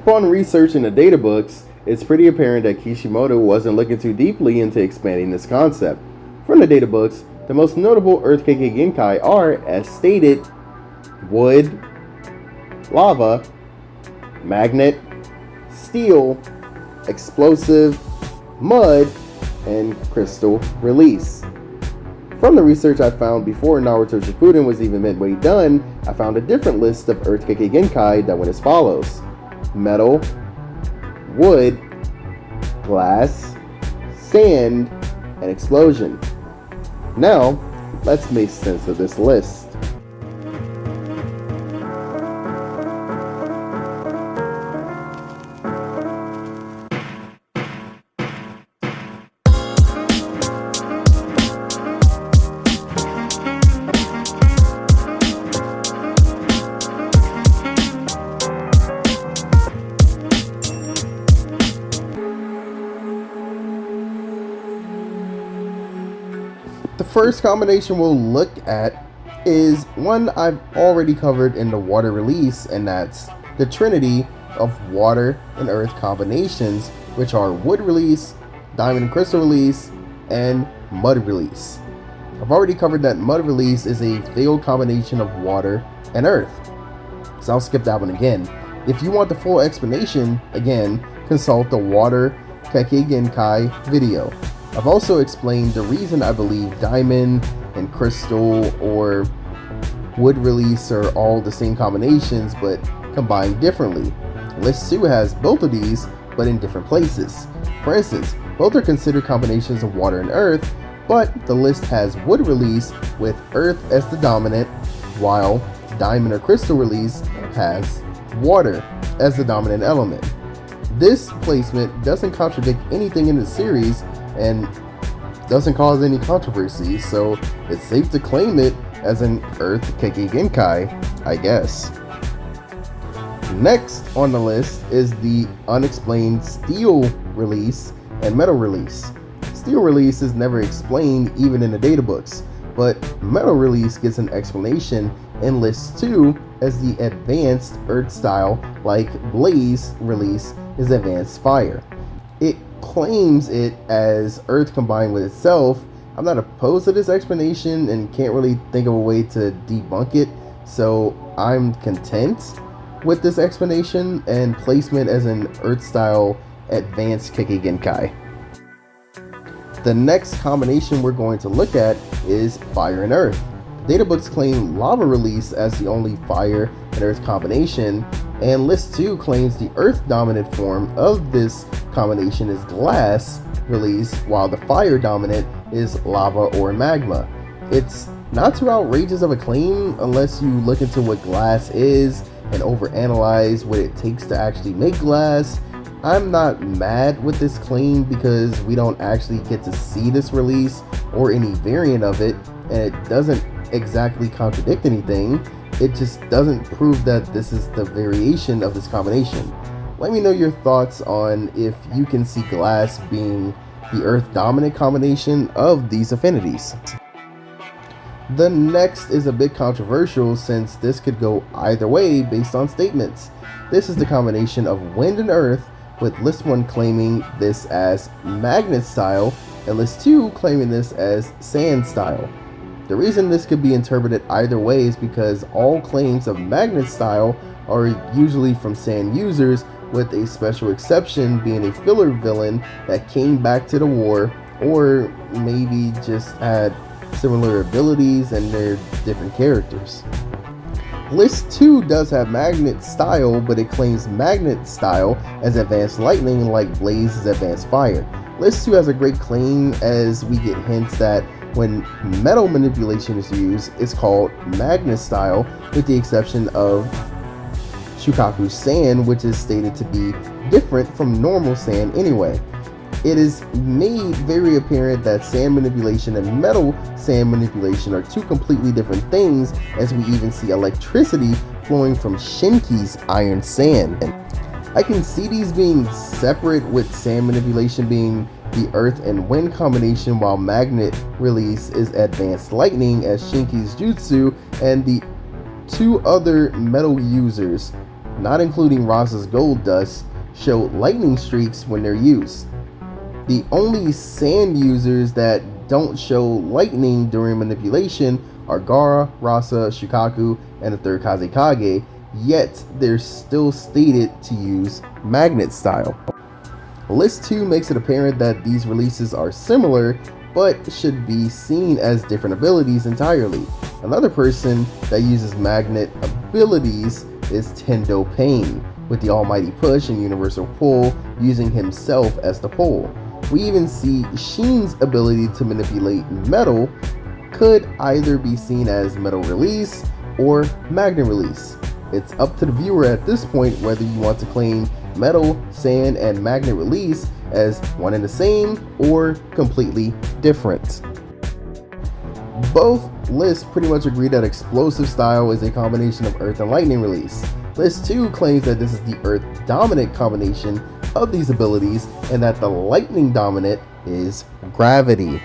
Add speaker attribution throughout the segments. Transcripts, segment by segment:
Speaker 1: Upon research in the databooks, it's pretty apparent that Kishimoto wasn't looking too deeply into expanding this concept. From the databooks, the most notable Earth Kekkei Genkai are, as stated, wood, lava, magnet, steel, explosive, mud, and crystal release. From the research I found before Naruto Shippuden was even midway done, I found a different list of Earth Kekkei Genkai that went as follows: metal, wood, glass, sand, and explosion. Now, let's make sense of this list. The first combination we'll look at is one I've already covered in the water release, and that's the trinity of water and earth combinations, which are wood release, diamond and crystal release, and mud release. I've already covered that mud release is a failed combination of water and earth, so I'll skip that one again. If you want the full explanation, again, consult the Water Kekkei Genkai video. I've also explained the reason I believe diamond and crystal or wood release are all the same combinations but combined differently. List 2 has both of these but in different places. For instance, both are considered combinations of water and earth, but the list has wood release with earth as the dominant, while diamond or crystal release has water as the dominant element. This placement doesn't contradict anything in the series and doesn't cause any controversy, so it's safe to claim it as an Earth Kekkei Genkai, I guess. Next on the list is the unexplained steel release and metal release. Steel release is never explained even in the databooks, but metal release gets an explanation in list 2 as the advanced earth style, like blaze release is advanced fire. It claims it as earth combined with itself. I'm not opposed to this explanation and can't really think of a way to debunk it, so I'm content with this explanation and placement as an earth style advanced Kekkei Genkai. The next combination we're going to look at is fire and earth. Databooks claim lava release as the only fire and earth combination, and list 2 claims the earth dominant form of this combination is glass release, while the fire dominant is lava or magma. It's not too outrageous of a claim unless you look into what glass is and overanalyze what it takes to actually make glass. I'm not mad with this claim because we don't actually get to see this release or any variant of it, and it doesn't exactly contradict anything. It just doesn't prove that this is the variation of this combination. Let me know your thoughts on if you can see glass being the earth dominant combination of these affinities. The next is a bit controversial since this could go either way based on statements. This is the combination of wind and earth, with list 1 claiming this as magnet style and list 2 claiming this as sand style. The reason this could be interpreted either way is because all claims of magnet style are usually from sand users, with a special exception being a filler villain that came back to the war, or maybe just had similar abilities and they're different characters. List 2 does have magnet style, but it claims magnet style as advanced lightning, like blaze is advanced fire. List 2 has a great claim as we get hints that when metal manipulation is used, it's called magnet style, with the exception of Shukaku sand, which is stated to be different from normal sand anyway. It is made very apparent that sand manipulation and metal sand manipulation are two completely different things, as we even see electricity flowing from Shinki's iron sand. I can see these being separate, with sand manipulation being the earth and wind combination, while magnet release is advanced lightning as Shinki's jutsu, and the two other metal users, not including Rasa's gold dust, show lightning streaks when they're used. The only sand users that don't show lightning during manipulation are Gaara, Rasa, Shukaku, and the third Kazekage, yet they're still stated to use magnet style. List 2 makes it apparent that these releases are similar, but should be seen as different abilities entirely. Another person that uses magnet abilities is Tendo Pain, with the Almighty Push and Universal Pull using himself as the pull. We even see Sheen's ability to manipulate metal could either be seen as metal release or magnet release. It's up to the viewer at this point whether you want to claim metal, sand, and magnet release as one and the same or completely different. Both lists pretty much agree that explosive style is a combination of earth and lightning release. List 2 claims that this is the earth dominant combination of these abilities and that the lightning dominant is gravity.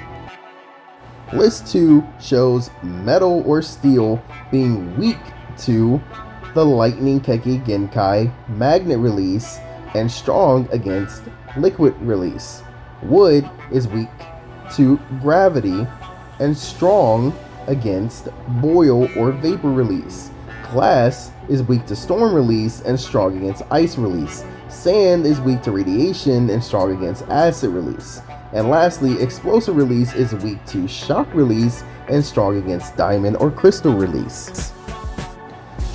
Speaker 1: List 2 shows metal or steel being weak to the lightning Kekkei Genkai magnet release and strong against liquid release. Wood is weak to gravity and strong against boil or vapor release. Glass is weak to storm release and strong against ice release. Sand is weak to radiation and strong against acid release. And lastly, explosive release is weak to shock release and strong against diamond or crystal release.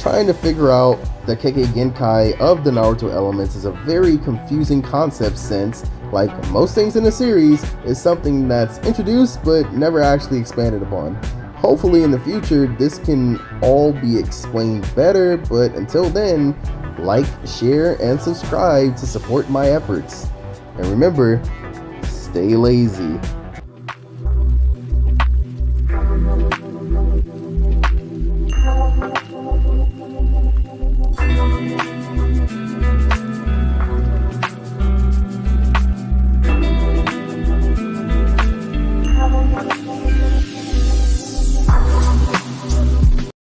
Speaker 1: Trying to figure out the Kekkei Genkai of the Naruto elements is a very confusing concept since, like most things in the series, is something that's introduced but never actually expanded upon. Hopefully in the future this can all be explained better, but until then, like, share, and subscribe to support my efforts. And remember, stay lazy.